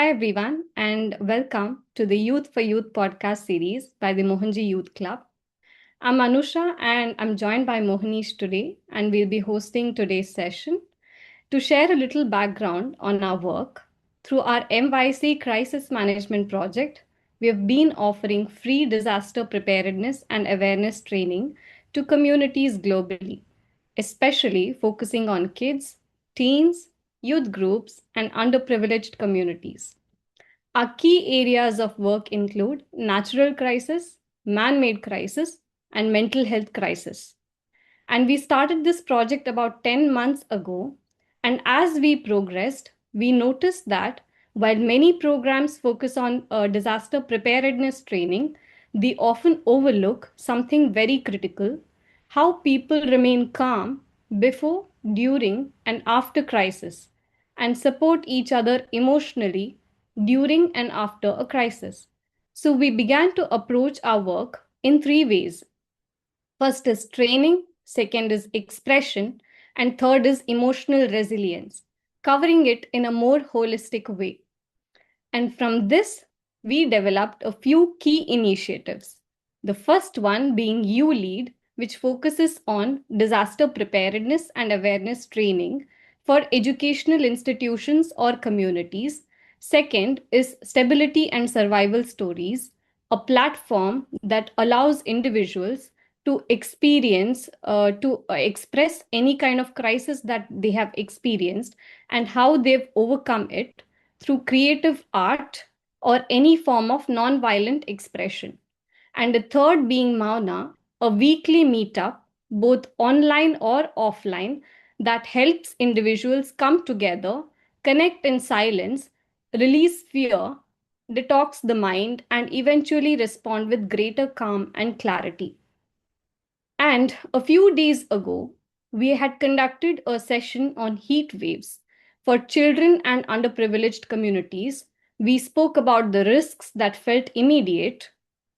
Hi, everyone, and welcome to the Youth for Youth podcast series by the Mohanji Youth Club. I'm Anusha, and I'm joined by Mohanish today, and we'll be hosting today's session to share a little background on our work. Through our MYC Crisis Management Project, we have been offering free disaster preparedness and awareness training to communities globally, especially focusing on kids, teens, youth groups, and underprivileged communities. Our key areas of work include natural crisis, man-made crisis, and mental health crisis. And we started this project about 10 months ago. And as we progressed, we noticed that while many programs focus on disaster preparedness training, they often overlook something very critical: how people remain calm before, during, and after crisis, and support each other emotionally during and after a crisis. So we began to approach our work in three ways. First is training, second is expression, and third is emotional resilience, covering it in a more holistic way. And from this, we developed a few key initiatives. The first one being You Lead, which focuses on disaster preparedness and awareness training for educational institutions or communities. Second is Stability and Survival Stories, a platform that allows individuals to express any kind of crisis that they have experienced and how they've overcome it through creative art or any form of non-violent expression. And the third being Mauna, a weekly meetup, both online or offline, that helps individuals come together, connect in silence, release fear, detox the mind, and eventually respond with greater calm and clarity. And a few days ago, we had conducted a session on heat waves for children and underprivileged communities. We spoke about the risks that felt immediate,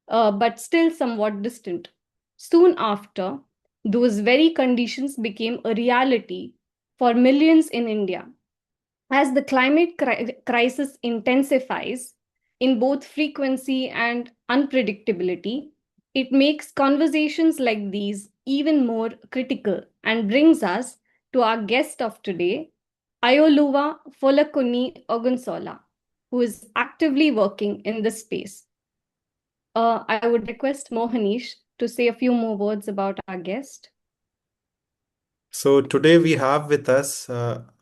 but still somewhat distant. Soon after, those very conditions became a reality for millions in India. As the crisis intensifies in both frequency and unpredictability, it makes conversations like these even more critical and brings us to our guest of today, Ayooluwa Fọlakunmi Ogunsola, who is actively working in this space. I would request Mohanish to say a few more words about our guest. So today we have with us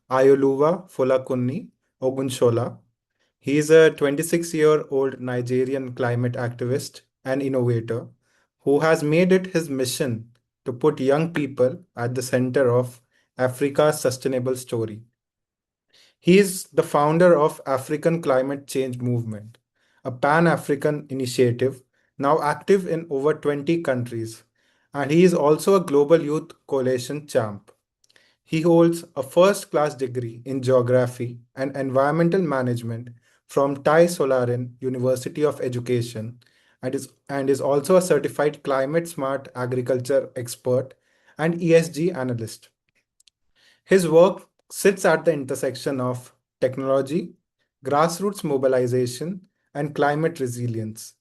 Ayooluwa Fọlakunmi Ogunsola. He is a 26-year-old Nigerian climate activist and innovator who has made it his mission to put young people at the center of Africa's sustainable story. He is the founder of African Climate Change Movement, a pan-African initiative now active in over 20 countries, and he is also a Global Youth Coalition champ. He holds a first-class degree in geography and environmental management from Tai Solarin University of Education and is also a certified climate smart agriculture expert and ESG analyst. His work sits at the intersection of technology, grassroots mobilization, and climate resilience.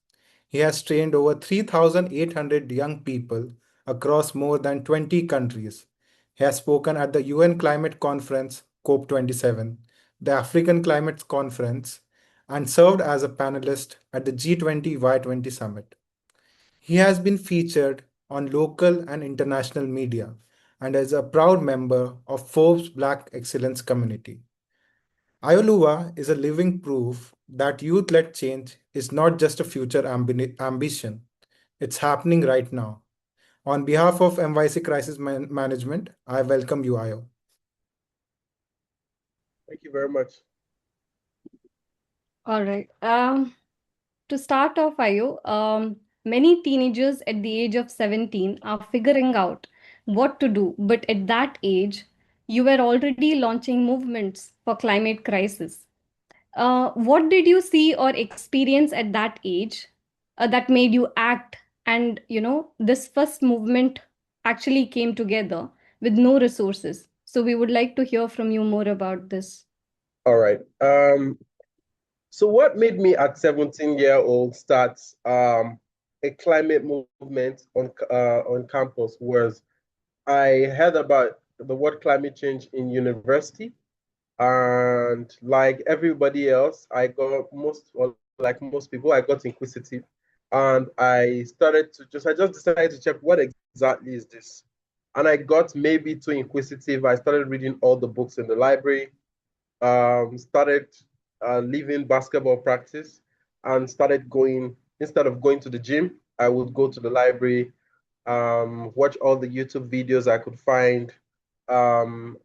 He has trained over 3,800 young people across more than 20 countries. He has spoken at the UN Climate Conference COP27, the African Climate Conference, and served as a panelist at the G20Y20 Summit. He has been featured on local and international media and is a proud member of Forbes Black Excellence Community. Ayooluwa is a living proof that youth-led change is not just a future ambition, it's happening right now. On behalf of MYC Crisis Management, I welcome you, Ayo. Thank you very much. All right. To start off, Ayo, many teenagers at the age of 17 are figuring out what to do, but at that age, you were already launching movements for climate crisis. What did you see or experience at that age that made you act? And, this first movement actually came together with no resources. So we would like to hear from you more about this. All right. So what made me at 17-year-old start a climate movement on campus was I heard about the word climate change in university, and like everybody else, I got most, or like most people, I got inquisitive, and I just decided to check what exactly is this, and I got maybe too inquisitive. I started reading all the books in the library, started leaving basketball practice, and started going, instead of going to the gym, I would go to the library, watch all the YouTube videos I could find. And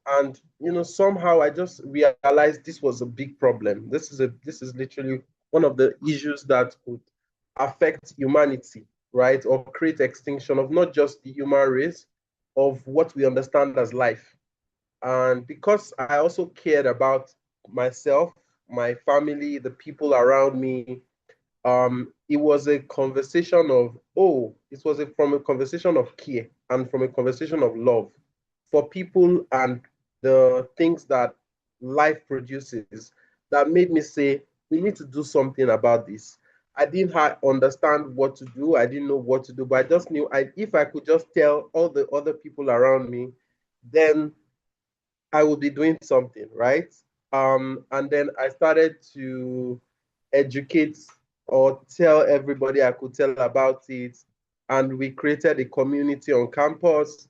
somehow I just realized this was a big problem. This is literally one of the issues that could affect humanity, right? Or create extinction of not just the human race, of what we understand as life. And because I also cared about myself, my family, the people around me, it was a conversation of, from a conversation of care and from a conversation of love for people and the things that life produces, that made me say, we need to do something about this. I didn't understand what to do. I didn't know what to do, but I just knew if I could just tell all the other people around me, then I would be doing something, right? And then I started to educate or tell everybody I could tell about it. And we created a community on campus.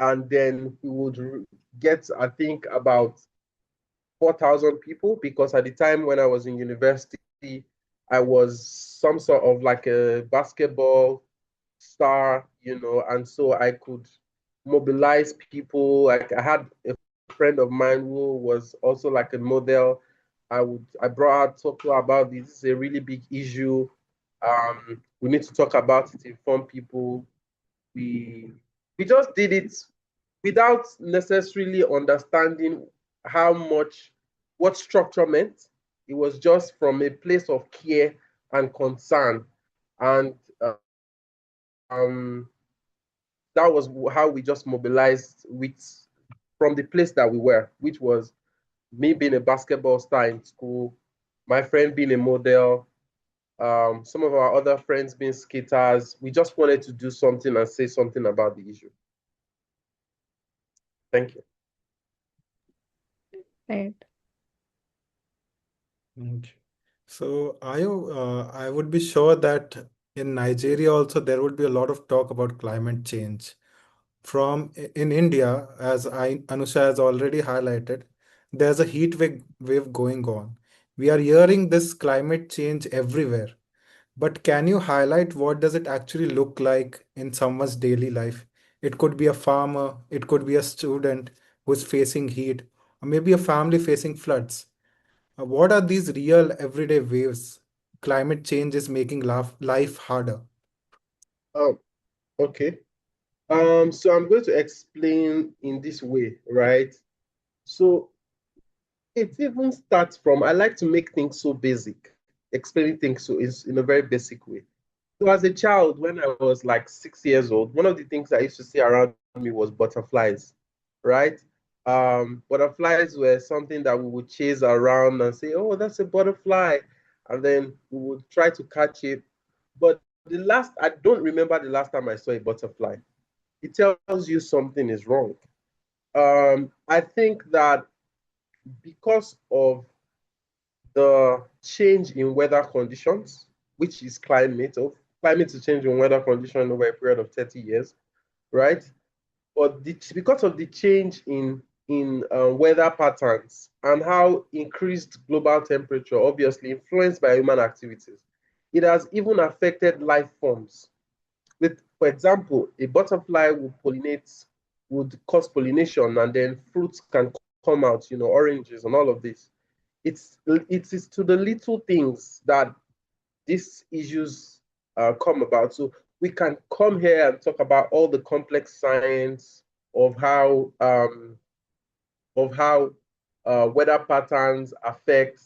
And then we would get, I think, about 4,000 people, because at the time when I was in university, I was some sort of like a basketball star, and so I could mobilize people. Like I had a friend of mine who was also like a model. I brought her, talk to her about this. This is a really big issue. We need to talk about it, inform people. We we just did it without necessarily understanding how much what structure meant. It was just from a place of care and concern, and um, that was how we just mobilized with from the place that we were, which was me being a basketball star in school, my friend being a model, some of our other friends being skaters. We just wanted to do something and say something about the issue. Thank you. Right. Okay. So, I would be sure that in Nigeria also there would be a lot of talk about climate change. In India, as Anusha has already highlighted, there's a wave going on. We are hearing this climate change everywhere. But can you highlight what does it actually look like in someone's daily life? It could be a farmer, it could be a student who's facing heat, or maybe a family facing floods. What are these real everyday waves? Climate change is making life harder. Oh, okay. So I'm going to explain in this way, right? So it even starts from, I like to make things so basic, explaining things so is in a very basic way. So as a child, when I was like 6 years old, one of the things I used to see around me was butterflies, right? Butterflies were something that we would chase around and say, "Oh, that's a butterfly," and then we would try to catch it. But I don't remember the last time I saw a butterfly. It tells you something is wrong. I think that because of the change in weather conditions, which is climate is changing weather condition over a period of 30 years, right? But because of the change in weather patterns and how increased global temperature, obviously influenced by human activities, it has even affected life forms. For example, a butterfly would cause pollination, and then fruits can come out, oranges and all of this. It is to the little things that these issues come about. So we can come here and talk about all the complex science of how weather patterns affect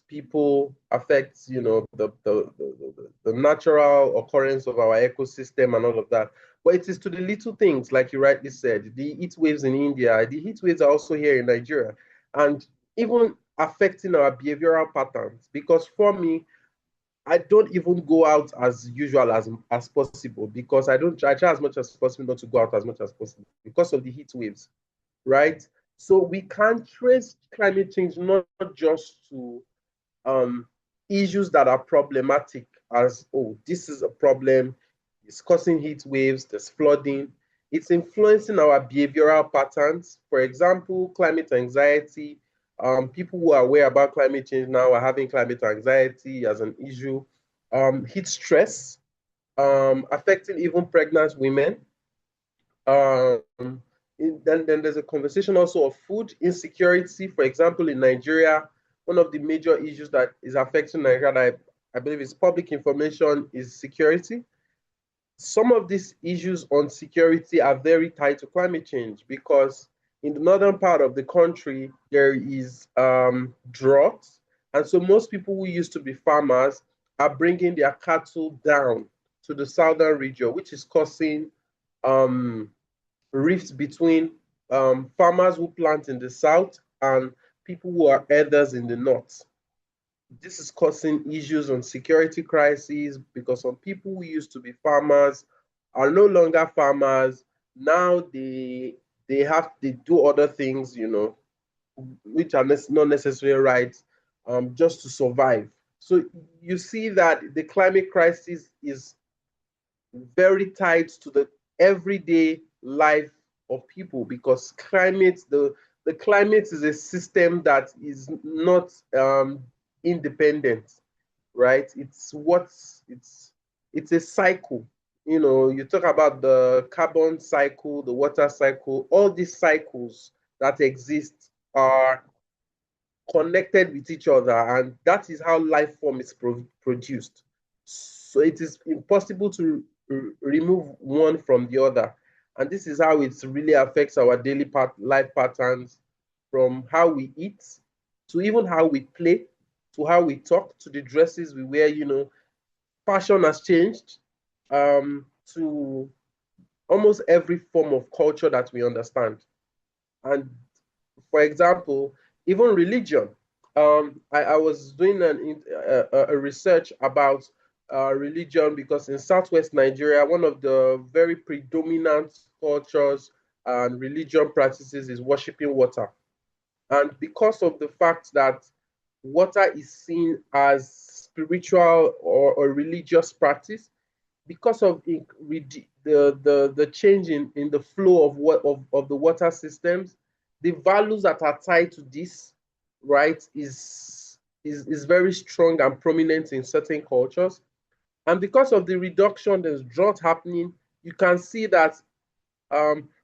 people, affects the natural occurrence of our ecosystem and all of that. But it is to the little things, like you rightly said, the heat waves in India, the heat waves are also here in Nigeria, and even affecting our behavioral patterns. Because for me, I don't even go out as usual as possible, because I try as much as possible not to go out as much as possible because of the heat waves, right? So we can trace climate change not just to issues that are problematic, as, oh, this is a problem, it's causing heat waves, there's flooding. It's influencing our behavioral patterns. For example, climate anxiety. People who are aware about climate change now are having climate anxiety as an issue. Heat stress, affecting even pregnant women. Then there's a conversation also of food insecurity. For example, in Nigeria, one of the major issues that is affecting Nigeria, that I believe is public information, is security. Some of these issues on security are very tied to climate change, because in the northern part of the country, there is drought. And so most people who used to be farmers are bringing their cattle down to the southern region, which is causing rifts between farmers who plant in the south and people who are herders in the north. This is causing issues on security crises, because some people who used to be farmers are no longer farmers. Now they do other things, which are not necessarily right, just to survive. So you see that the climate crisis is very tied to the everyday life of people, because the climate is a system that is not independent, right? It's a cycle. You talk about the carbon cycle, the water cycle. All these cycles that exist are connected with each other, and that is how life form is produced. So it is impossible to remove one from the other, and this is how it really affects our daily life patterns, from how we eat to even how we play, to how we talk, to the dresses we wear. Fashion has changed, to almost every form of culture that we understand. And for example, even religion. I was doing a research about religion, because in Southwest Nigeria, one of the very predominant cultures and religion practices is worshiping water. And because of the fact that water is seen as spiritual or religious practice, because of the change in the flow of the water systems, the values that are tied to this, right, is very strong and prominent in certain cultures. And because of the reduction, there's drought happening. You can see that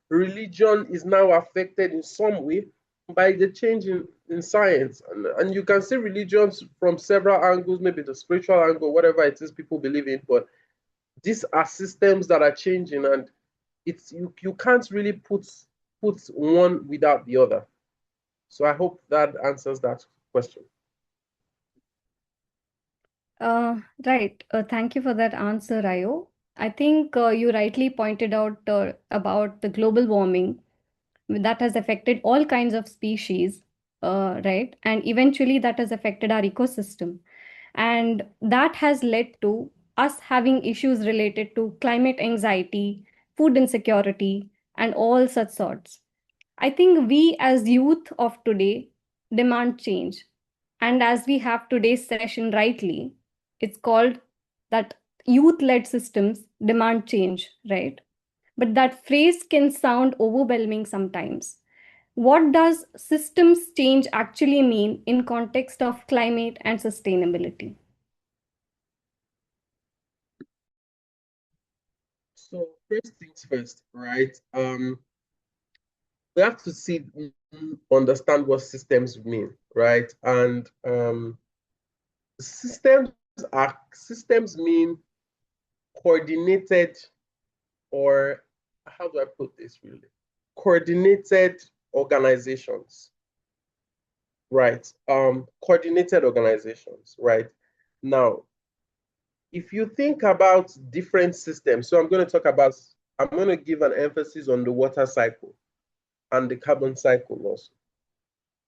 religion is now affected in some way by the change in science. And you can see religions from several angles, maybe the spiritual angle, whatever it is people believe in, but these are systems that are changing, and you can't really put one without the other. So I hope that answers that question. Right. Thank you for that answer, Ayo. I think you rightly pointed out about the global warming that has affected all kinds of species, right? And eventually that has affected our ecosystem. And that has led to us having issues related to climate anxiety, food insecurity, and all such sorts. I think we as youth of today demand change. And as we have today's session rightly, it's called that youth led systems demand change, right? But that phrase can sound overwhelming sometimes. What does systems change actually mean in context of climate and sustainability? So first things first, right? We have to understand what systems mean, right? And systems mean coordinated, or how do I put this really? Coordinated organizations, right? Coordinated organizations, right? Now, if you think about different systems, so I'm going to give an emphasis on the water cycle and the carbon cycle also,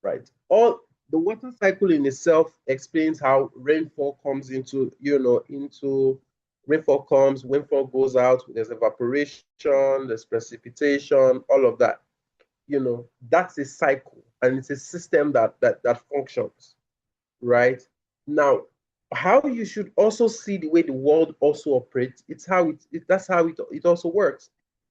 right? All the water cycle in itself explains how rainfall comes into rainfall comes, rainfall goes out, there's evaporation, there's precipitation, all of that. That's a cycle, and it's a system that functions, right? Now, how you should also see the way the world also operates, that's how it also works.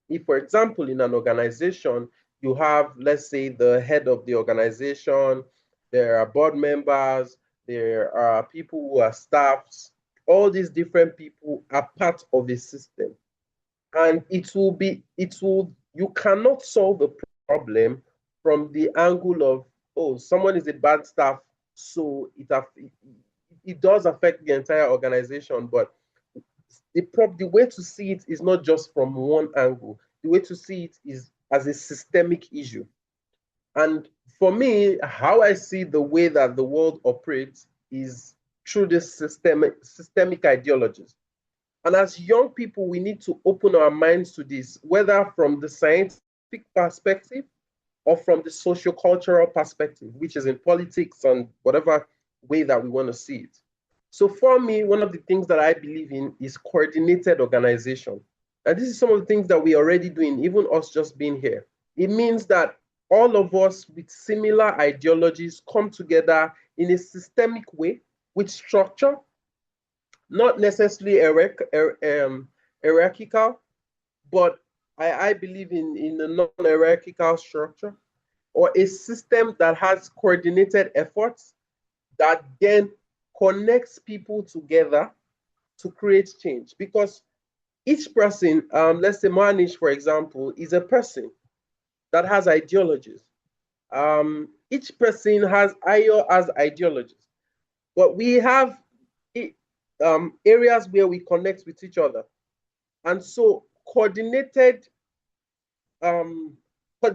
If, for example, in an organization, you have, let's say, the head of the organization, there are board members, there are people who are staffs, all these different people are part of a system. And you cannot solve the problem from the angle of, oh, someone is a bad staff, so it does affect the entire organization. But the way to see it is not just from one angle. The way to see it is as a systemic issue. And for me, how I see the way that the world operates is through this systemic ideologies. And as young people, we need to open our minds to this, whether from the scientific perspective or from the sociocultural perspective, which is in politics and whatever way that we want to see it. So for me, one of the things that I believe in is coordinated organization. And this is some of the things that we're already doing, even us just being here. It means that all of us with similar ideologies come together in a systemic way with structure, not necessarily hierarchical, but I believe in a non-hierarchical structure, or a system that has coordinated efforts that then connects people together to create change. Because each person, let's say Mohanji, for example, is a person that has ideologies. Each person has ideologies, but we have areas where we connect with each other. And so but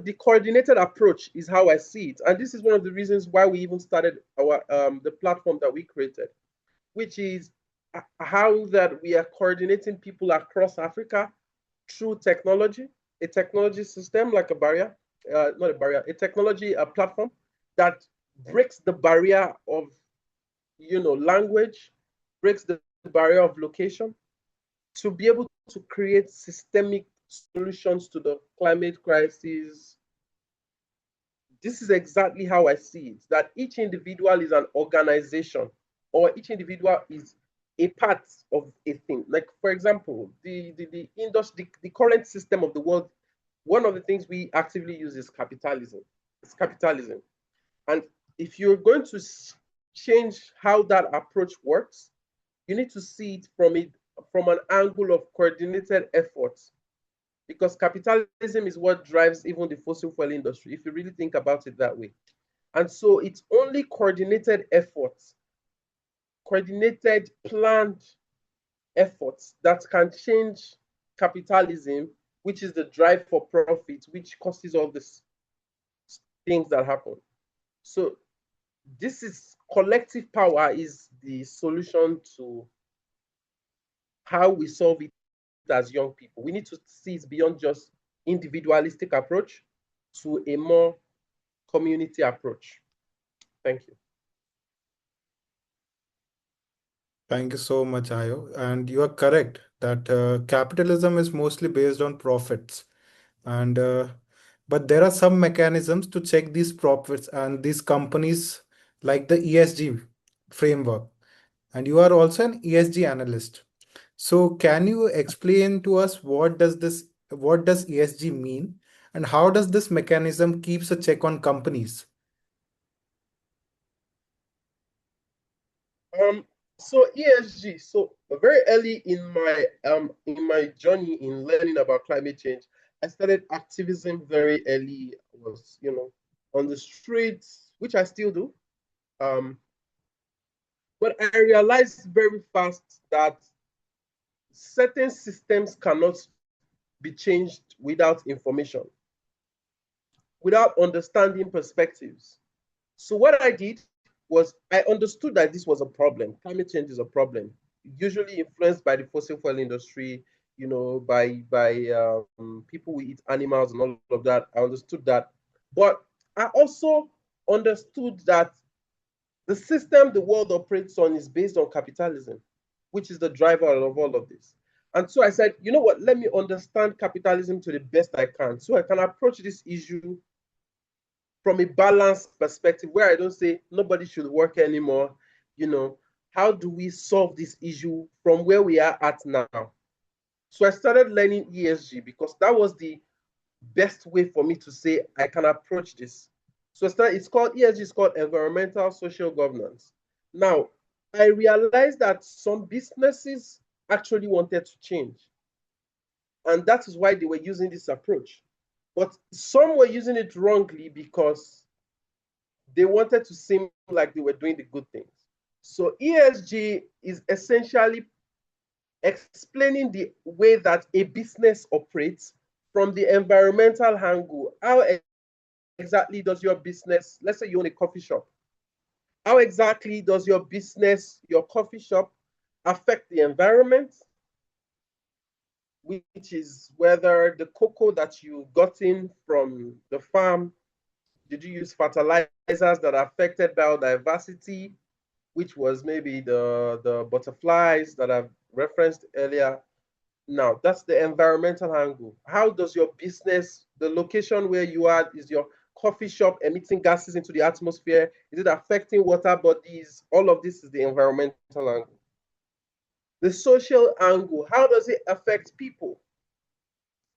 the coordinated approach is how I see it. And this is one of the reasons why we even started the platform that we created, which is how that we are coordinating people across Africa through technology, a technology system like a barrier, not a barrier, a technology platform that breaks the barrier of language, breaks the barrier of location, to be able to create systemic solutions to the climate crisis. This is exactly how I see it, that each individual is an organization, or each individual is a part of a thing. Like, for example, the industry, the current system of the world, one of the things we actively use is capitalism. It's capitalism. And if you're going to change how that approach works, you need to see it from an angle of coordinated efforts, because capitalism is what drives even the fossil fuel industry, if you really think about it that way. And so it's only coordinated efforts, coordinated, planned efforts that can change capitalism, which is the drive for profit, which causes all these things that happen. So this is collective power is the solution to how we solve it as young people. We need to see it beyond just individualistic approach to a more community approach. Thank you. Thank you so much, Ayo. And you are correct that capitalism is mostly based on profits. And but there are some mechanisms to check these profits and these companies, like the ESG framework. And you are also an ESG analyst. So can you explain to us what does ESG mean, and how does this mechanism keeps a check on companies? So ESG. So very early in my journey in learning about climate change, I started activism very early. I was on the streets, which I still do. But I realized very fast that certain systems cannot be changed without information, without understanding perspectives. So what I did was I understood that this was a problem. Climate change is a problem, usually influenced by the fossil fuel industry, by people who eat animals and all of that. I understood that. But I also understood that The system the world operates on is based on capitalism, which is the driver of all of this. And so I said, you know what, let me understand capitalism to the best I can so I can approach this issue from a balanced perspective where I don't say nobody should work anymore. How do we solve this issue from where we are at now? So I started learning ESG because that was the best way for me to say I can approach this. So it's called ESG, it's called environmental social governance. Now, I realized that some businesses actually wanted to change. And that is why they were using this approach. But some were using it wrongly because they wanted to seem like they were doing the good things. So ESG is essentially explaining the way that a business operates from the environmental angle. How exactly does your business, let's say you own a coffee shop, how exactly does your business, your coffee shop, affect the environment? Which is whether the cocoa that you got in from the farm, did you use fertilizers that affected biodiversity, which was maybe the butterflies that I've referenced earlier. Now, that's the environmental angle. How does your business, the location where you are, is your coffee shop emitting gases into the atmosphere? Is it affecting water bodies? All of this is the environmental angle. The social angle, how does it affect people?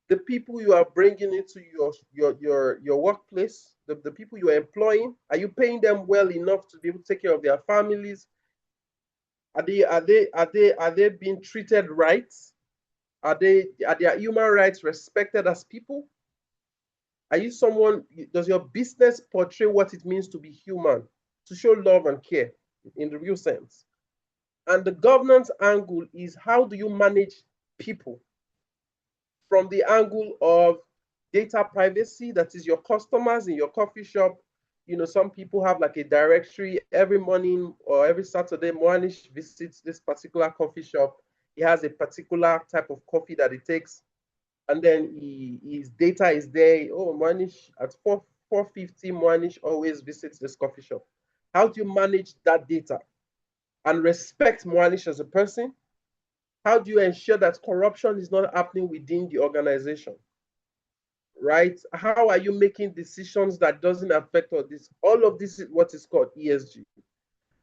The people you are bringing into your workplace, the people you are employing, are you paying them well enough to be able to take care of their families? Are they being treated right? Are their human rights respected as people? Are you someone, does your business portray what it means to be human, to show love and care in the real sense? And the governance angle is how do you manage people from the angle of data privacy, that is your customers in your coffee shop. Some people have like a directory every morning or every Saturday. Mohanji visits this particular coffee shop. He has a particular type of coffee that he takes, and then his data is there. Oh, Mohanji at 4:50, Mohanji always visits this coffee shop. How do you manage that data and respect Mohanji as a person? How do you ensure that corruption is not happening within the organization? Right? How are you making decisions that doesn't affect all this? All of this is what is called ESG.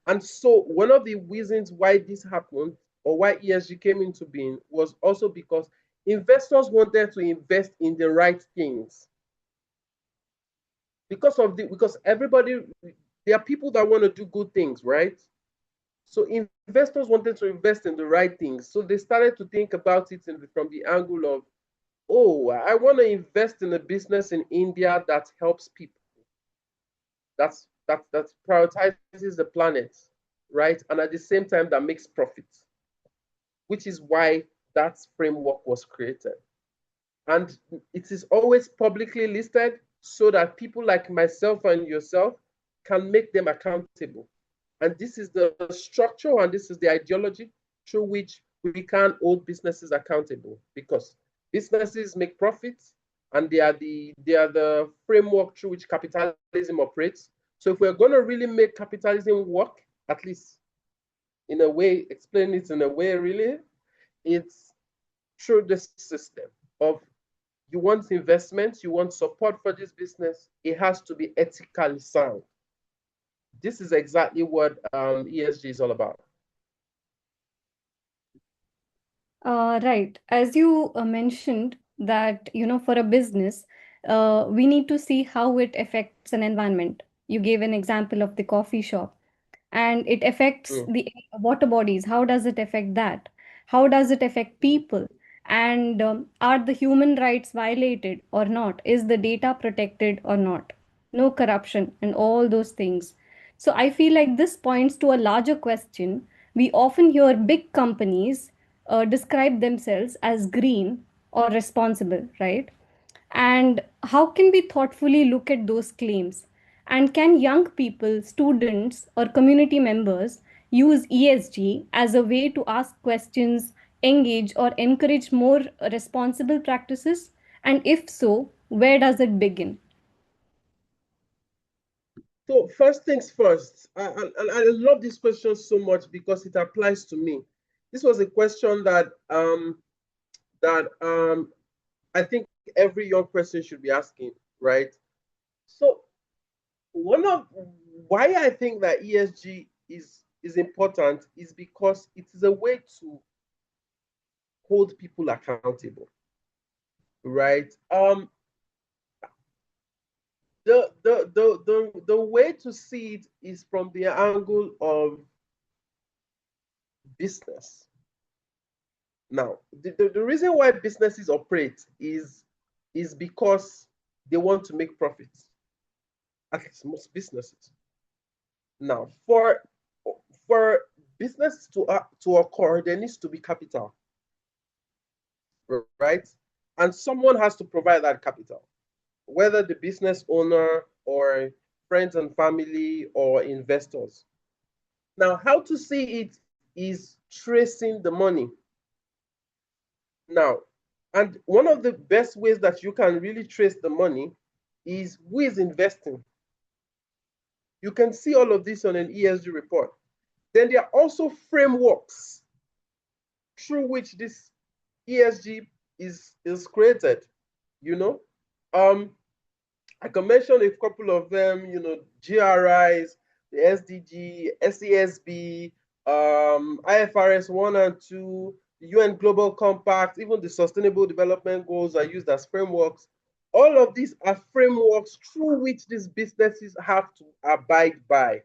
And so one of the reasons why this happened or why ESG came into being was also because investors wanted to invest in the right things. Because everybody, there are people that want to do good things, right? So investors wanted to invest in the right things. So they started to think about it from the angle of, oh, I want to invest in a business in India that helps people. That prioritizes the planet, right? And at the same time that makes profit, which is why that framework was created. And it is always publicly listed so that people like myself and yourself can make them accountable. And this is the structure and this is the ideology through which we can hold businesses accountable, because businesses make profits and they are the framework through which capitalism operates. So if we're going to really make capitalism work, at least in a way, explain it in a way really, it's through this system of you want investments, you want support for this business, it has to be ethically sound. This is exactly what ESG is all about. Right. As you mentioned that, for a business, we need to see how it affects an environment. You gave an example of the coffee shop, and it affects the water bodies. How does it affect that? How does it affect people? And are the human rights violated or not? Is the data protected or not? No corruption and all those things. So I feel like this points to a larger question. We often hear big companies describe themselves as green or responsible, right? And how can we thoughtfully look at those claims? And can young people, students, or community members use ESG as a way to ask questions, engage, or encourage more responsible practices? And if so, where does it begin? So first things first, I love this question so much because it applies to me. This was a question that I think every young person should be asking, right? So one of why I think that ESG is important is because it is a way to hold people accountable, right? The way to see it is from the angle of business. Now, the reason why businesses operate is because they want to make profits. At least most businesses. Now, for business to occur, there needs to be capital, right? And someone has to provide that capital, whether the business owner or friends and family or investors. Now, how to see it is tracing the money. Now, and one of the best ways that you can really trace the money is who is investing. You can see all of this on an ESG report. Then there are also frameworks through which this ESG is created. You know, I can mention a couple of them. You know, GRIs, the SDG, SESB, IFRS 1 and 2, the UN Global Compact, even the Sustainable Development Goals are used as frameworks. All of these are frameworks through which these businesses have to abide by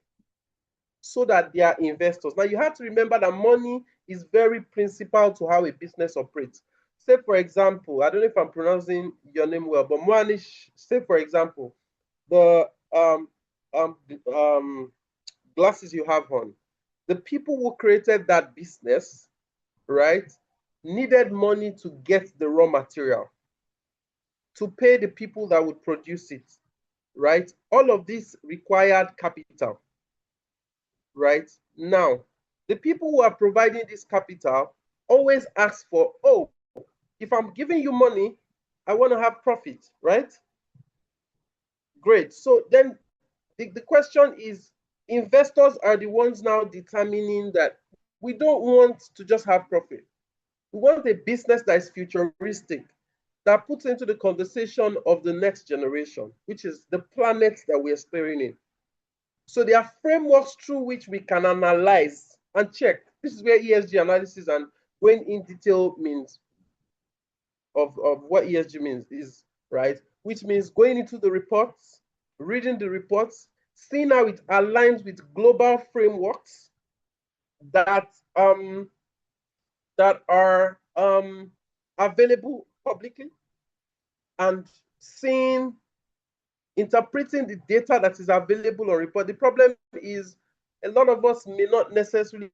so that they are investors. Now, you have to remember that money is very principal to how a business operates. Say, for example, I don't know if I'm pronouncing your name well, but Mohanji, say, for example, the um, glasses you have on, the people who created that business, right, needed money to get the raw material, to pay the people that would produce it, right? All of this required capital, right? Now, the people who are providing this capital always ask for, oh, if I'm giving you money, I want to have profit, right? Great. So then the question is, investors are the ones now determining that we don't want to just have profit. We want a business that is futuristic, that puts into the conversation of the next generation, which is the planet that we're staring in. So there are frameworks through which we can analyze and check. This is where ESG analysis and going in detail means of what ESG means is, right? Which means going into the reports, reading the reports, seeing how it aligns with global frameworks that are available publicly, and seeing, interpreting the data that is available on report. The problem is a lot of us may not necessarily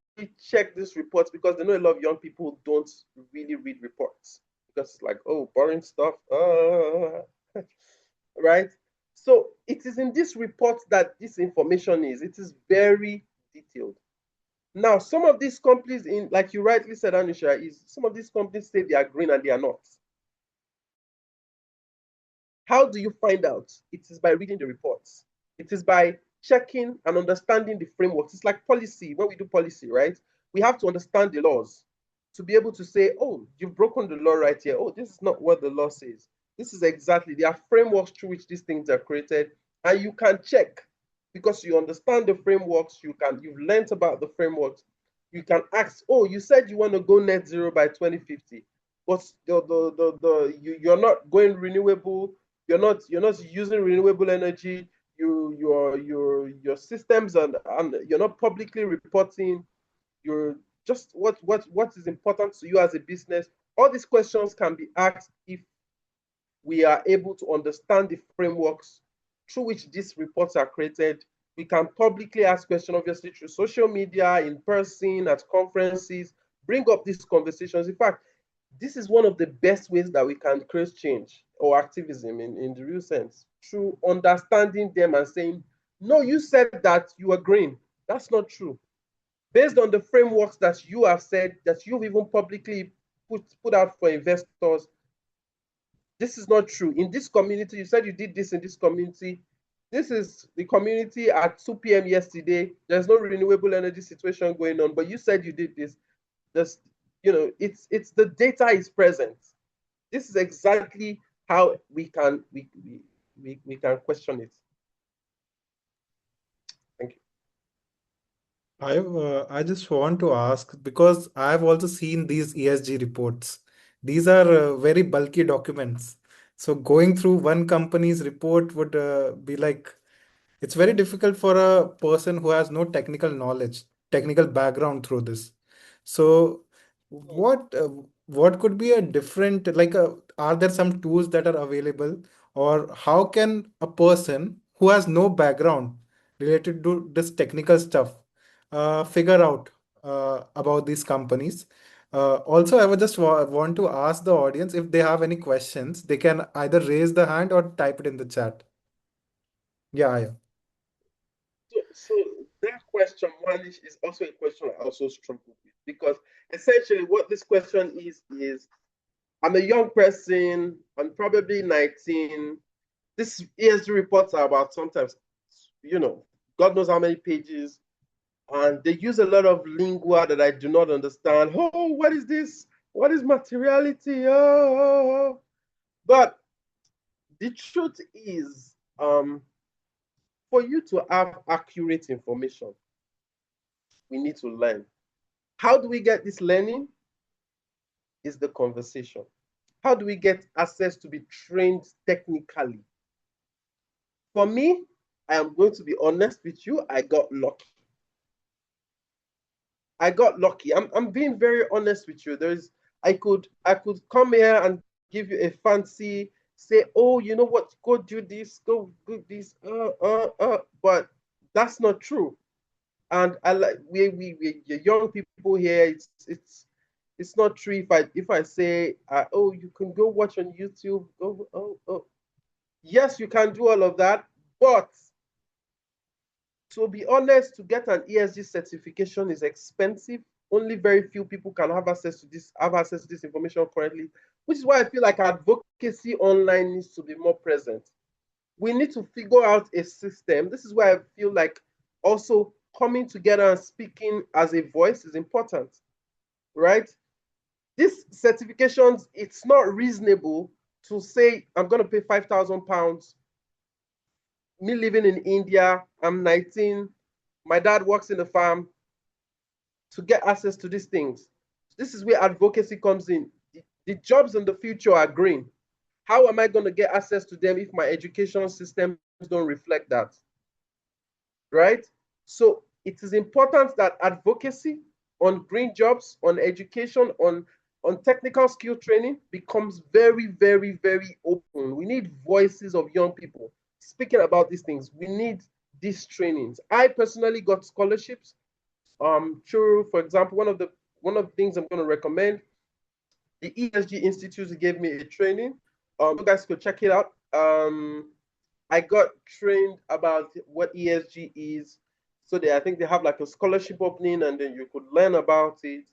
check these reports because they know a lot of young people don't really read reports because it's like, oh, boring stuff, right? So it is in this report that this information is. It is very detailed. Now, some of these companies, in like you rightly said, Anisha, is some of these companies say they are green and they are not. How do you find out? It is by reading the reports. It is by checking and understanding the frameworks. It's like policy. When we do policy, right? We have to understand the laws to be able to say, oh, you've broken the law right here. Oh, this is not what the law says. This is exactly, there are frameworks through which these things are created, and you can check because you understand the frameworks, you've learned about the frameworks. You can ask, oh, you said you want to go net zero by 2050, but you're not going renewable, you're not using renewable energy, your systems and you're not publicly reporting, you're just what is important to you as a business. All these questions can be asked if we are able to understand the frameworks through which these reports are created. We can publicly ask questions, obviously, through social media, in person, at conferences, bring up these conversations. In fact, this is one of the best ways that we can create change or activism in the real sense, through understanding them and saying, no, you said that you are green. That's not true. Based on the frameworks that you have said, that you've even publicly put out for investors, this is not true. In this community, you said you did this in this community. this is the community at 2 p.m. yesterday. There's no renewable energy situation going on, but you said you did this. Just, it's the data is present. This is exactly how we can question it. Thank you. I just want to ask because I've also seen these ESG reports. These are very bulky documents. So going through one company's report would be like it's very difficult for a person who has no technical knowledge, technical background through this. So what uh, what could be a different are there some tools that are available, or how can a person who has no background related to this technical stuff figure out about these companies? Also, I would just want to ask the audience if they have any questions, they can either raise the hand or type it in the chat. Yeah, yeah. So that question, Manish, is also a question I also struggle with, because essentially what this question is I'm a young person, I'm probably 19. This ESG reports are about sometimes, God knows how many pages, and they use a lot of lingua that I do not understand. Oh, what is this? What is materiality? Oh. But the truth is, for you to have accurate information, we need to learn. How do we get this learning? Is the conversation. How do we get access to be trained technically? For me, I am going to be honest with you, I got lucky. I'm being very honest with you. I could come here and give you a fancy say, oh, you know what, go do this, go do this, but that's not true. And I like we young people here. It's not true if I say, oh, you can go watch on YouTube. Oh. Yes, you can do all of that, but to be honest, to get an ESG certification is expensive. Only very few people can have access to this information currently, which is why I feel like advocacy online needs to be more present. We need to figure out a system. This is why I feel like also coming together and speaking as a voice is important, right? These certifications, it's not reasonable to say I'm going to pay £5,000. Me living in India, I'm 19. My dad works in the farm to get access to these things. This is where advocacy comes in. The jobs in the future are green. How am I going to get access to them if my education systems don't reflect that? Right? So it is important that advocacy on green jobs, on education, on technical skill training becomes very, very, very open. We need voices of young people speaking about these things. We need these trainings. I personally got scholarships. Through, for example, one of the things I'm going to recommend, the ESG Institute gave me a training. You guys could check it out. I got trained about what ESG is. So I think they have like a scholarship opening, and then you could learn about it.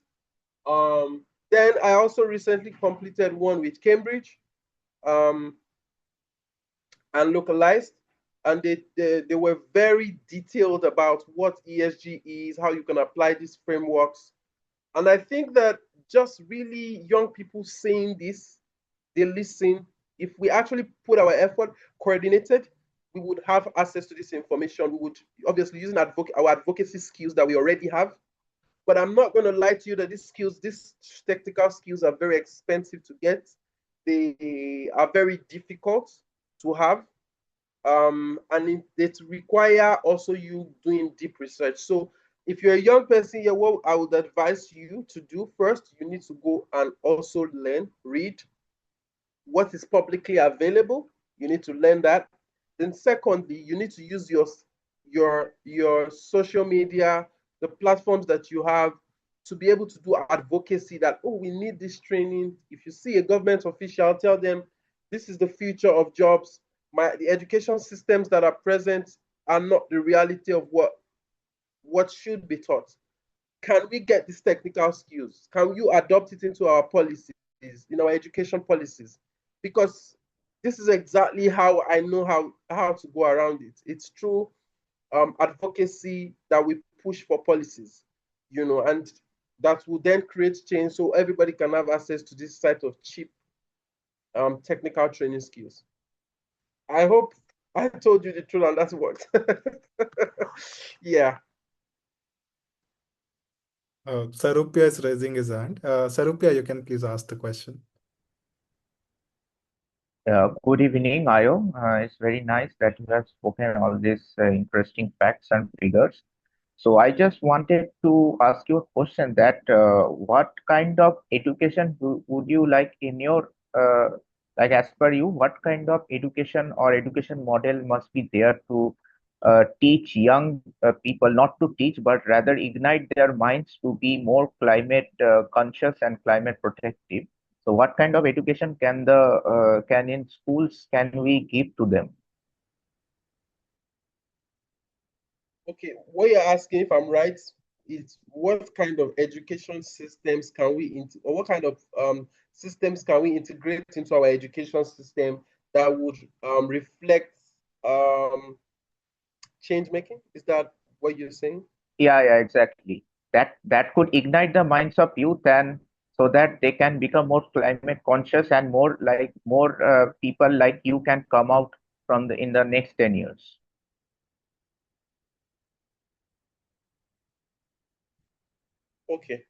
Then I also recently completed one with Cambridge, and localized, and they were very detailed about what ESG is, how you can apply these frameworks. And I think that just really young people saying this, they listen. If we actually put our effort coordinated, we would have access to this information. We would obviously using our advocacy skills that we already have. But I'm not going to lie to you that these technical skills are very expensive to get. They are very difficult to have. And it require also you doing deep research. So if you're a young person here, what I would advise you to do first, you need to go and also learn, read what is publicly available. You need to learn that. Then secondly, you need to use your social media, the platforms that you have, to be able to do advocacy that, oh, we need this training. If you see a government official, tell them this is the future of jobs. The education systems that are present are not the reality of what should be taught. Can we get these technical skills? Can you adopt it into our policies, in our education policies? Because this is exactly how I know how to go around it. It's through advocacy that we push for policies, and that will then create change so everybody can have access to this type of cheap technical training skills. I hope I told you the truth and that's what. Yeah. Sarupya is raising his hand. Sarupya, you can please ask the question. Good evening, Ayo. It's very nice that you have spoken all these interesting facts and figures. So I just wanted to ask you a question that what kind of education would you like in your like as per you, what kind of education or education model must be there to teach young people, not to teach, but rather ignite their minds to be more climate conscious and climate protective? So what kind of education can in schools can we give to them? Okay, what you're asking, if I'm right, is what kind of education systems can we or what kind of systems can we integrate into our education system that would reflect change making? Is that what you're saying? Yeah, exactly. That could ignite the minds of youth, and so that they can become more climate conscious and more people like you can come out from the in the next 10 years. Okay.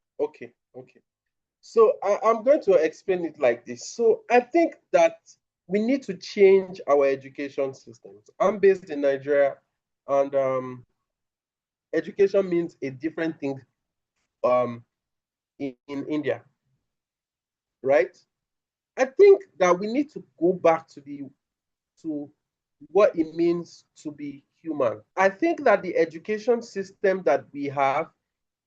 So I'm going to explain it like this. So I think that we need to change our education systems. I'm based in Nigeria, and education means a different thing um, in India, right? I think that we need to go back to what it means to be human. I think that the education system that we have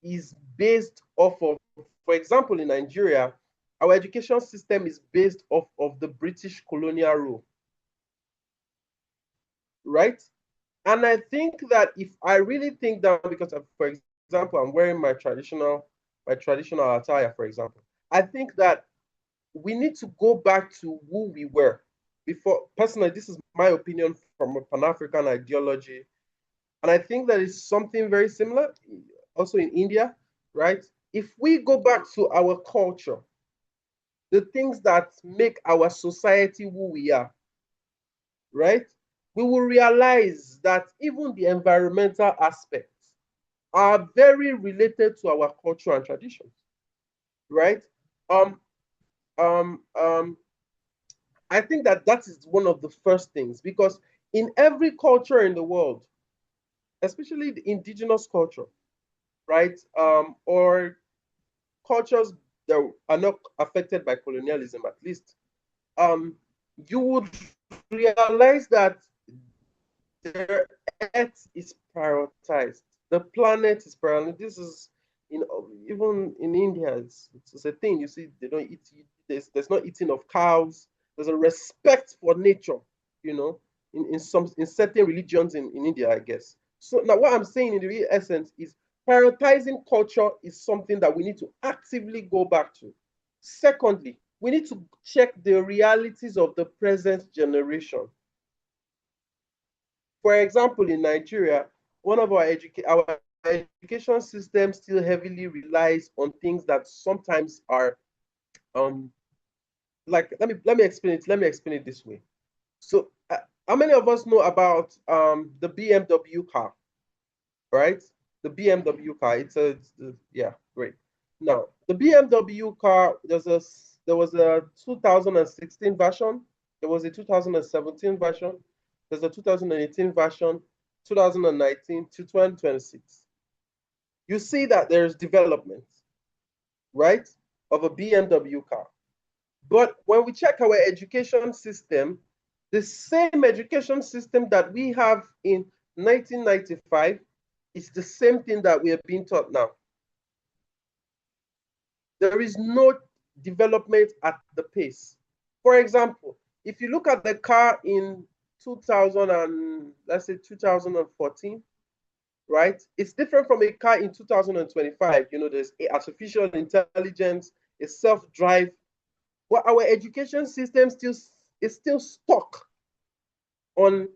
is based off of, for example, in Nigeria, our education system is based off of the British colonial rule, right? And I think that if I really think that, because for example, I'm wearing my traditional attire, for example, I think that we need to go back to who we were before. Personally, this is my opinion from a Pan-African ideology, and I think that is something very similar also in India, right? If we go back to our culture, the things that make our society who we are, right? We will realize that even the environmental aspects are very related to our culture and traditions, right? Um, um, um, I think that that is one of the first things, because in every culture in the world, especially the indigenous culture, right, or cultures that are not affected by colonialism, at least, you would realize that the earth is prioritized. The planet is prioritized. This is even in India, it's a thing. You see, they don't eat. There's not eating of cows. There's a respect for nature. You know, in certain religions in India, I guess. So now, what I'm saying in the real essence is prioritizing culture is something that we need to actively go back to. Secondly, we need to check the realities of the present generation. For example, in Nigeria, one of our education system still heavily relies on things that sometimes are like let me explain it. Let me explain it this way. So, how many of us know about the BMW car, right? The BMW car. Yeah, great. Now, the BMW car, there was a 2016 version, there was a 2017 version, there's a 2018 version, 2019 to 2026. You see that there's development, right, of a BMW car. But when we check our education system, the same education system that we have in 1995 is the same thing that we are being taught now. There is no development at the pace. For example, if you look at the car in 2000 and let's say 2014, right? It's different from a car in 2025. You know, there's artificial intelligence, a self-drive. But our education system is still stuck on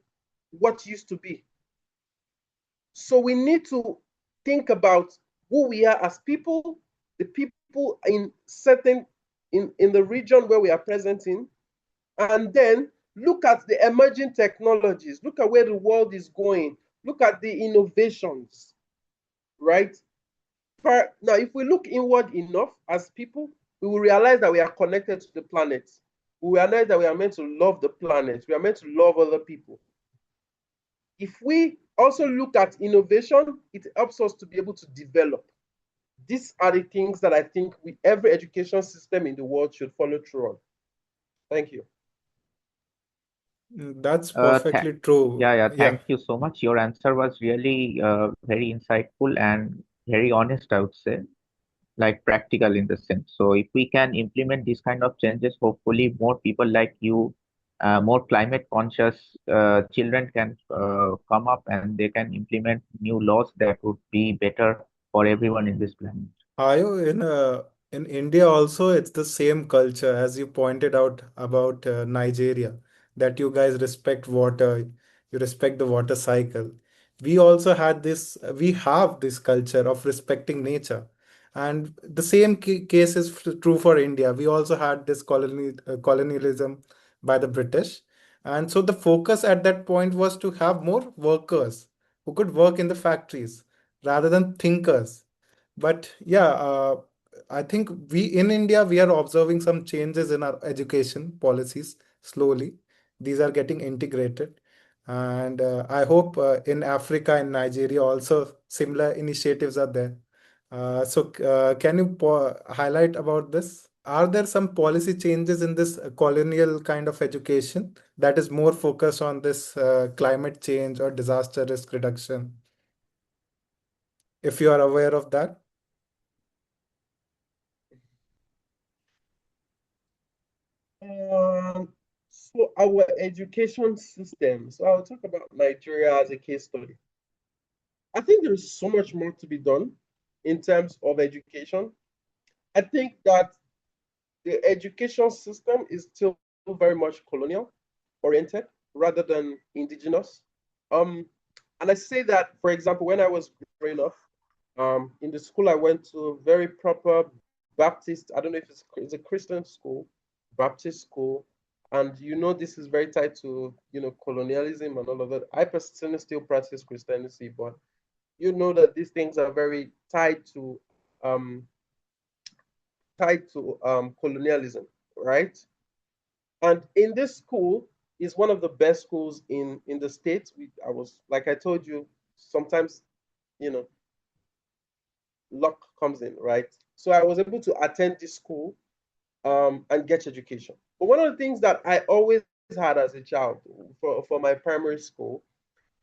what used to be. So we need to think about who we are as people, the people in the region where we are present in, and then look at the emerging technologies, look at where the world is going, look at the innovations, right? Now, if we look inward enough as people, we will realize that we are connected to the planet. We realize that we are meant to love the planet. We are meant to love other people. If we also look at innovation, it helps us to be able to develop. These are the things that I think every education system in the world should follow through on. Thank you. That's perfectly true. Yeah, Yeah. thank you so much. Your answer was really very insightful and very honest, I would say, like practical in the sense. So if we can implement these kind of changes, hopefully more people like you, more climate conscious children can come up and they can implement new laws that would be better for everyone in this planet. Ayo, in India also, it's the same culture as you pointed out about Nigeria, that you guys respect water, you respect the water cycle. We also we have this culture of respecting nature. And the same case is true for India. We also had this colonialism by the British. And so the focus at that point was to have more workers who could work in the factories rather than thinkers. But yeah, I think we in India we are observing some changes in our education policies slowly. These are getting integrated, and I hope in Africa and Nigeria also similar initiatives are there. Can you highlight about this? Are there some policy changes in this colonial kind of education that is more focused on this climate change or disaster risk reduction? If you are aware of that. So our education system. So I'll talk about Nigeria as a case study. I think there is so much more to be done in terms of education. I think that the education system is still very much colonial oriented rather than indigenous. Um, and I say that, for example, when I was growing up, in the school I went to, very proper Baptist. I don't know if it's a Christian school, Baptist school, and this is very tied to colonialism and all of that. I personally still practice Christianity, but that these things are very um, tied to colonialism, right? And in this school is one of the best schools in the state. I was, like I told you, sometimes you know luck comes in, right? So I was able to attend this school and get education. But one of the things that I always had as a child for my primary school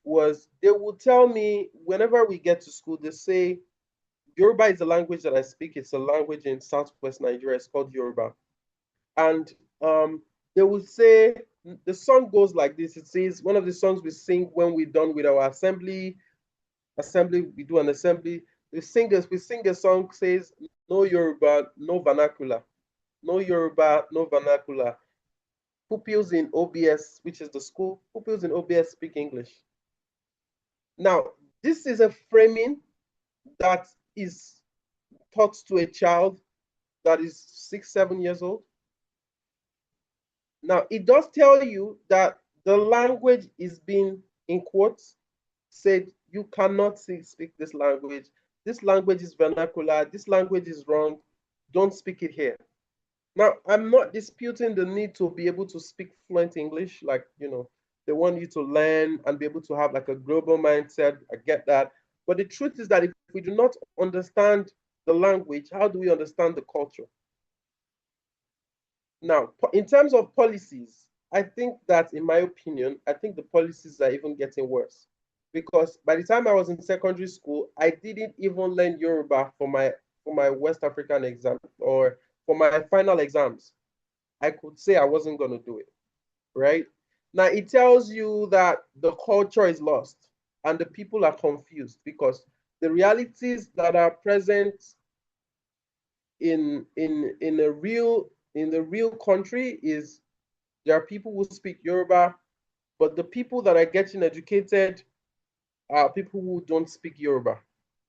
was they would tell me whenever we get to school, they say Yoruba is the language that I speak. It's a language in Southwest Nigeria. It's called Yoruba. And they would say the song goes like this. It says one of the songs we sing when we're done with our assembly, we do an assembly. We sing a song says no Yoruba, no vernacular. No Yoruba, no vernacular. Pupils in OBS, which is the school, pupils in OBS speak English. Now, this is a framing that is taught to a child that is 6, 7 years old. Now, it does tell you that the language is being, in quotes, said you cannot speak this language. This language is vernacular. This language is wrong. Don't speak it here. Now, I'm not disputing the need to be able to speak fluent English. Like, they want you to learn and be able to have like a global mindset. I get that. But the truth is that if we do not understand the language, how do we understand the culture? Now, in terms of policies, I think that, in my opinion, I think the policies are even getting worse. Because by the time I was in secondary school, I didn't even learn Yoruba for my West African exam or for my final exams. I could say I wasn't going to do it, right? Now, it tells you that the culture is lost and the people are confused because the realities that are present in the real country is There are people who speak Yoruba, but the people that are getting educated are people who don't speak Yoruba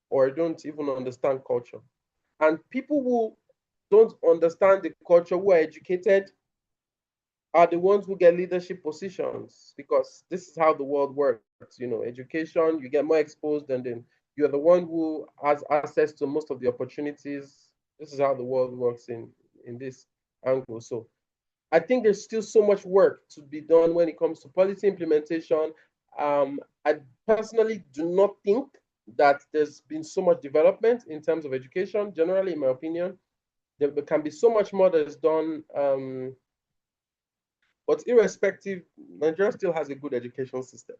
or don't even understand culture. And people who don't understand the culture, who are educated, are the ones who get leadership positions, because this is how the world works. Education, you get more exposed, and then you're the one who has access to most of the opportunities. This is how the world works in this angle. So I think there's still so much work to be done when it comes to policy implementation. I personally do not think that there's been so much development in terms of education, generally, in my opinion. There can be so much more that's done. But irrespective, Nigeria still has a good education system.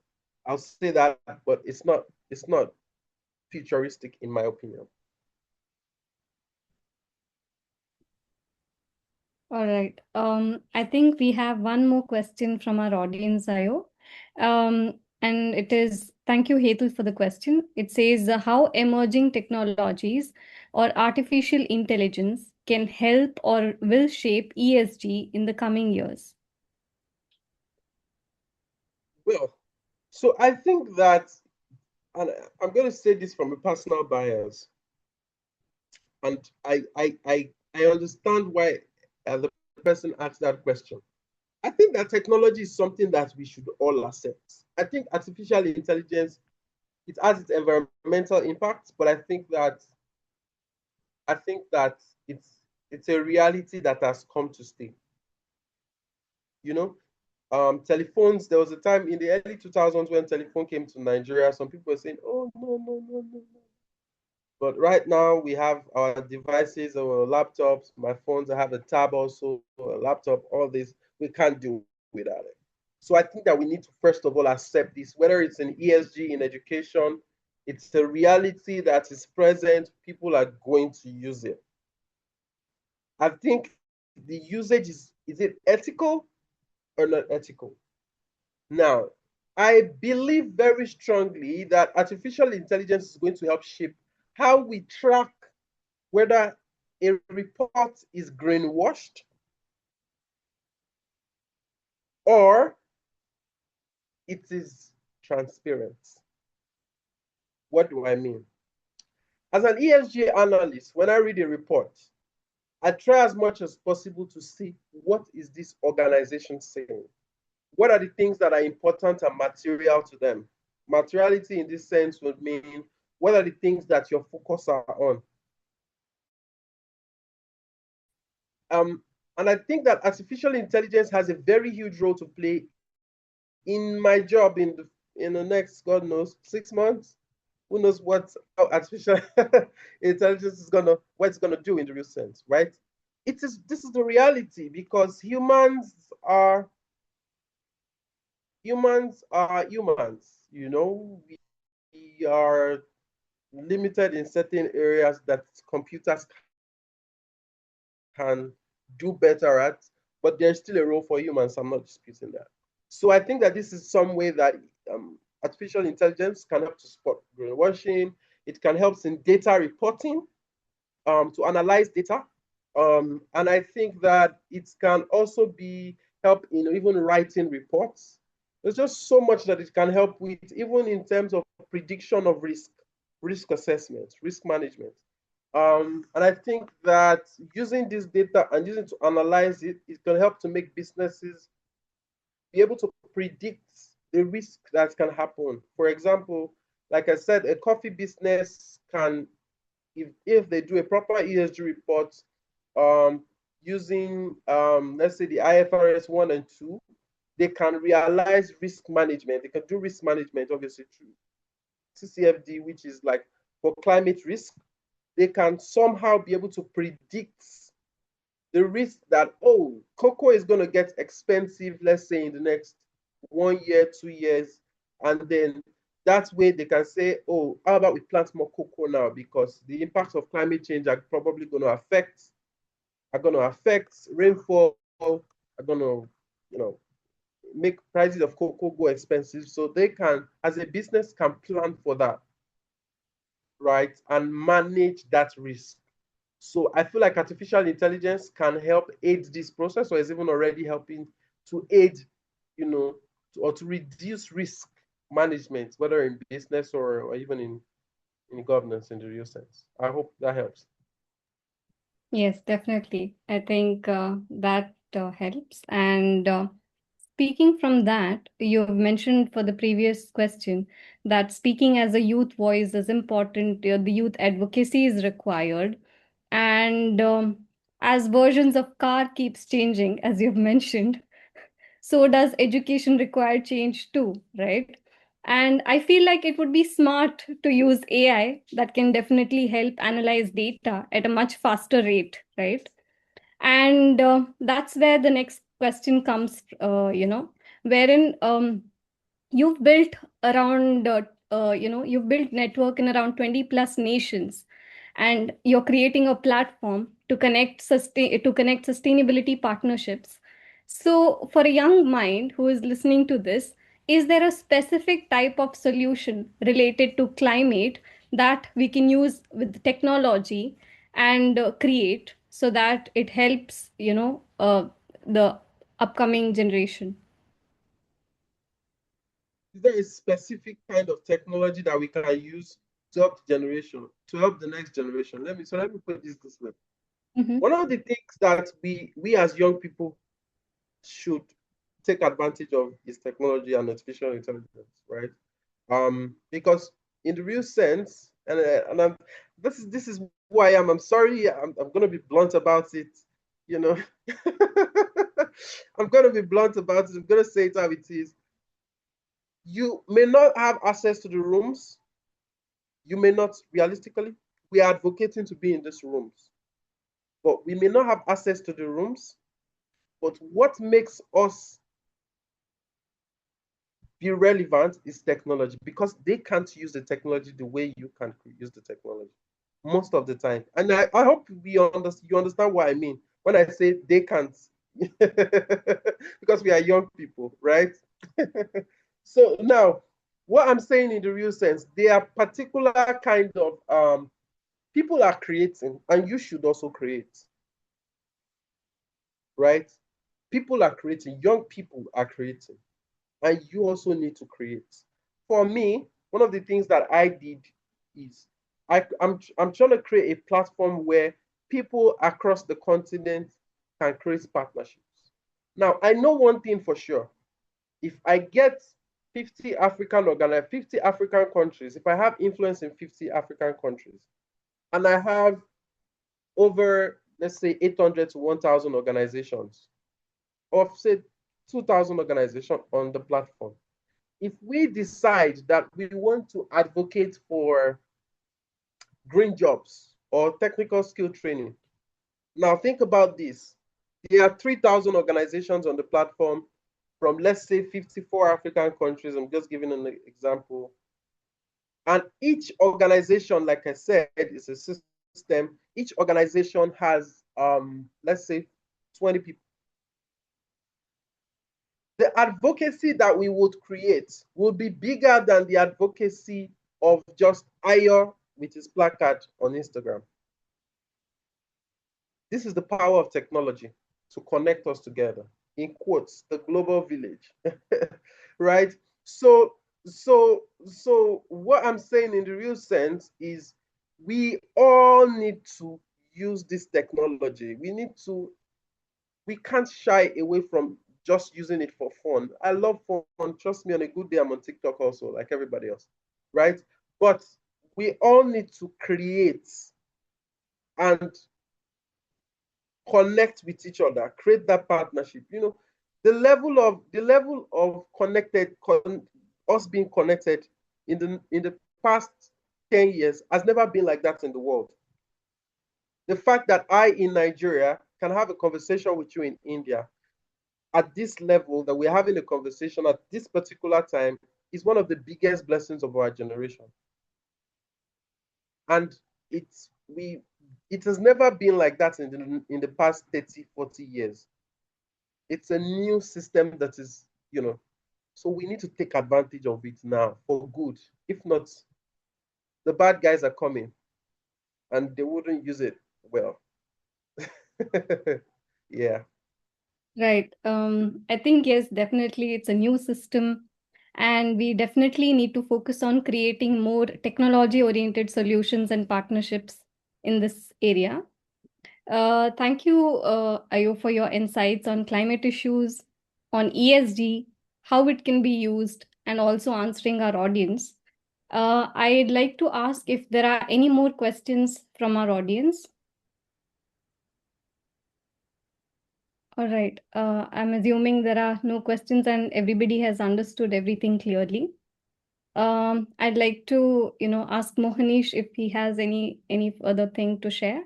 I'll say that, but it's not futuristic in my opinion. All right. I think we have one more question from our audience, Ayo. And it is, thank you, Hetul, for the question. It says, how emerging technologies or artificial intelligence can help or will shape ESG in the coming years? Well, so I think that, and I'm going to say this from a personal bias, and I understand why the person asked that question. I think that technology is something that we should all accept. I think artificial intelligence, it has its environmental impacts, but I think that it's a reality that has come to stay. You know, telephones. There was a time in the early 2000s when telephone came to Nigeria. Some people were saying, "Oh, no, no, no, no, no." But right now we have our devices, our laptops, my phones. I have a tab also, a laptop. All this we can't do without it. So I think that we need to first of all accept this, whether it's in ESG, in education, it's a reality that is present. People are going to use it. I think the usage is it ethical or not ethical? Now, I believe very strongly that artificial intelligence is going to help shape how we track whether a report is greenwashed or it is transparent. What do I mean? As an ESG analyst, when I read a report, I try as much as possible to see what is this organization saying. What are the things that are important and material to them? Materiality in this sense would mean what are the things that your focus are on? And I think that artificial intelligence has a very huge role to play in my job in the next, God knows, 6 months. Who knows what how artificial intelligence is what it's gonna do in the real sense, right? This is the reality, because humans are humans. We are limited in certain areas that computers can do better at, but there's still a role for humans. I'm not disputing that. So I think that this is some way that artificial intelligence can help to spot greenwashing. It can help in data reporting, to analyze data. And I think that it can also be help in even writing reports. There's just so much that it can help with, even in terms of prediction of risk assessment, risk management. And I think that using this data and using it to analyze it, it can help to make businesses be able to predict the risk that can happen. For example, like I said, a coffee business can, if they do a proper ESG report, using let's say the IFRS 1 and 2, they can realize risk management. They can do risk management, obviously, through CCFD, which is like for climate risk. They can somehow be able to predict the risk that, oh, cocoa is going to get expensive, let's say in the next 1 year, 2 years. And then that way they can say, oh, how about we plant more cocoa now, because the impacts of climate change are probably going to affect rainfall, are going to, make prices of cocoa go expensive. So they can, as a business, can plan for that, right? And manage that risk. So I feel like artificial intelligence can help aid this process, or is even already helping to aid, or to reduce risk management, whether in business or even in governance in the real sense. I hope that helps. Yes, definitely. I think that helps. And speaking from that, you've mentioned for the previous question that speaking as a youth voice is important, the youth advocacy is required. And as versions of car keeps changing, as you've mentioned, so does education require change too, right? And I feel like it would be smart to use AI that can definitely help analyze data at a much faster rate, right? And that's where the next question comes, wherein you've built around you've built network in around 20 plus nations, and you're creating a platform to connect sustainability partnerships. So for a young mind who is listening to this, is there a specific type of solution related to climate that we can use with technology and create so that it helps the upcoming generation? Is there a specific kind of technology that we can use to help to help the next generation? Let me put this way. Mm-hmm. One of the things that we as young people should take advantage of is technology and artificial intelligence, right? Because in the real sense, and this is who I am. I'm sorry, I'm gonna be blunt about it, you know. I'm gonna be blunt about it. I'm gonna say it how it is. You may not have access to the rooms. You may not, realistically, we are advocating to be in these rooms, but we may not have access to the rooms. But what makes us be relevant is technology, because they can't use the technology the way you can use the technology most of the time. And I hope you understand what I mean when I say they can't, because we are young people, right? So now, what I'm saying in the real sense, there are particular kind of people are creating, and you should also create, right? People are creating, young people are creating, and you also need to create. For me, one of the things that I did is I'm trying to create a platform where people across the continent can create partnerships. Now, I know one thing for sure. If I get 50 African countries, if I have influence in 50 African countries, and I have over, let's say, 800 to 1,000 organizations, or say 2,000 organizations on the platform, if we decide that we want to advocate for green jobs or technical skill training, now think about this. There are 3,000 organizations on the platform from, let's say, 54 African countries. I'm just giving an example. And each organization, like I said, is a system. Each organization has, let's say, 20 people. The advocacy that we would create will be bigger than the advocacy of just Ayo with his placard on Instagram. This is the power of technology to connect us together. In quotes, the global village, right? So what I'm saying in the real sense is we all need to use this technology. We can't shy away from just using it for fun. I love fun. Trust me, on a good day, I'm on TikTok also, like everybody else, right? But we all need to create and connect with each other, create that partnership. The level of us being connected in the past 10 years has never been like that in the world. The fact that I in Nigeria can have a conversation with you in India at this level, that we're having a conversation at this particular time, is one of the biggest blessings of our generation. And it has never been like that in the past 30, 40 years. It's a new system that is, so we need to take advantage of it now for good. If not, the bad guys are coming and they wouldn't use it well. Yeah. Right. I think, yes, definitely it's a new system, and we definitely need to focus on creating more technology-oriented solutions and partnerships in this area. Thank you, Ayo, for your insights on climate issues, on ESG, how it can be used, and also answering our audience. I'd like to ask if there are any more questions from our audience. All right. I'm assuming there are no questions and everybody has understood everything clearly. I'd like to, ask Mohanish if he has any further thing to share.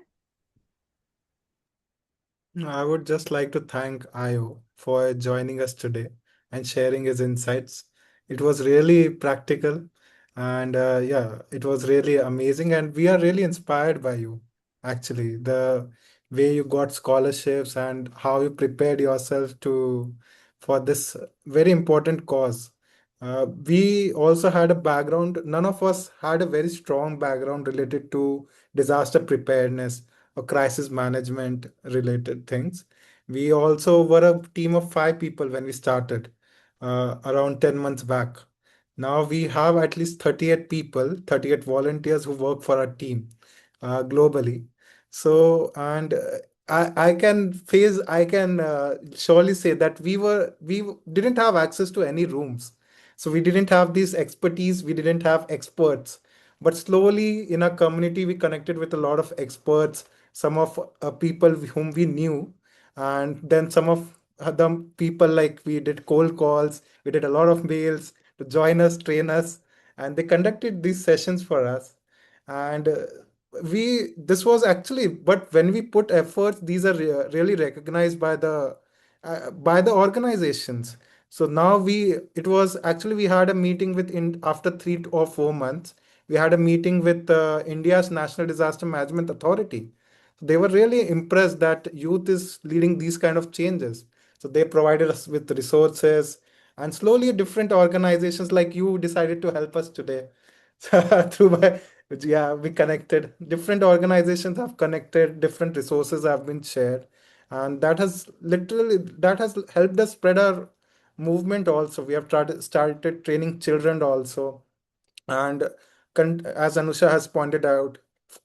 I would just like to thank Ayo for joining us today and sharing his insights. It was really practical and yeah, it was really amazing. And we are really inspired by you, actually. The way you got scholarships and how you prepared yourself to for this very important cause. We also had a background, none of us had a very strong background related to disaster preparedness or crisis management related things. We also were a team of 5 people when we started around 10 months back. Now we have at least 38 people, 38 volunteers who work for our team globally. So, and I can surely say that we didn't have access to any rooms. So we didn't have this expertise, we didn't have experts. But slowly in our community, we connected with a lot of experts, some of people whom we knew, and then some of the people like we did cold calls, we did a lot of mails to join us, train us, and they conducted these sessions for us. And we this was actually, but when we put efforts, these are really recognized by the organizations. So now it was actually we had a meeting with in after 3 or 4 months, we had a meeting with India's National Disaster Management Authority. They were really impressed that youth is leading these kind of changes. So they provided us with resources, and slowly different organizations like you decided to help us today. Through my, yeah, we connected. Different organizations have connected, different resources have been shared, and that has helped us spread our movement also. We have started training children also, and as Anusha has pointed out,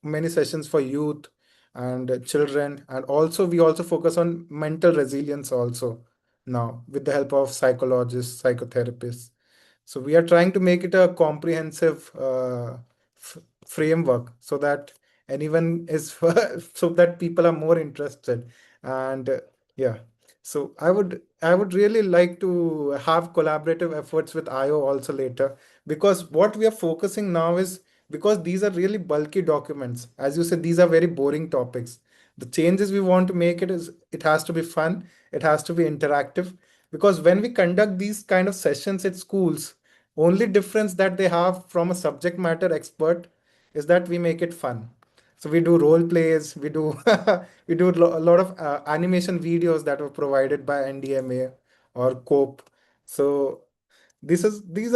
many sessions for youth and children, and also we also focus on mental resilience also now with the help of psychologists, psychotherapists. So we are trying to make it a comprehensive framework so that anyone is so that people are more interested. And yeah, so I would really like to have collaborative efforts with IO also later, because what we are focusing now is, because these are really bulky documents. As you said, these are very boring topics. The changes we want to make it has to be fun, it has to be interactive, because when we conduct these kind of sessions at schools, only difference that they have from a subject matter expert is that we make it fun. So we do role plays, we do a lot of animation videos that were provided by NDMA or COPE. So these are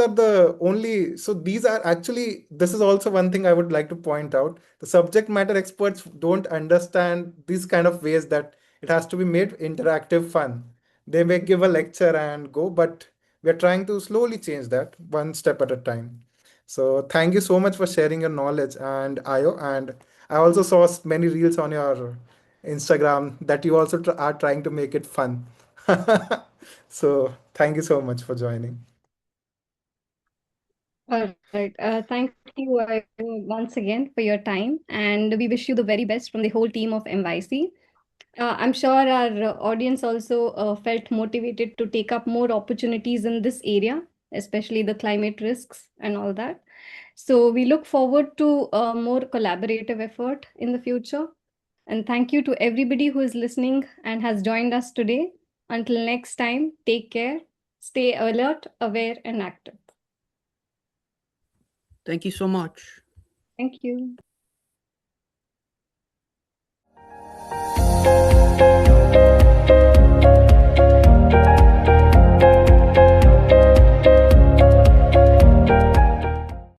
the only, so these are actually, this is also one thing I would like to point out. The subject matter experts don't understand these kind of ways that it has to be made interactive fun. They may give a lecture and go, but we are trying to slowly change that one step at a time. So thank you so much for sharing your knowledge, and Ayo, and I also saw many reels on your Instagram that you also are trying to make it fun. So thank you so much for joining. All right. Thank you once again for your time. And we wish you the very best from the whole team of MYC. I'm sure our audience also felt motivated to take up more opportunities in this area, especially the climate risks and all that. So we look forward to a more collaborative effort in the future. And thank you to everybody who is listening and has joined us today. Until next time, take care, stay alert, aware, and active. Thank you so much. Thank you.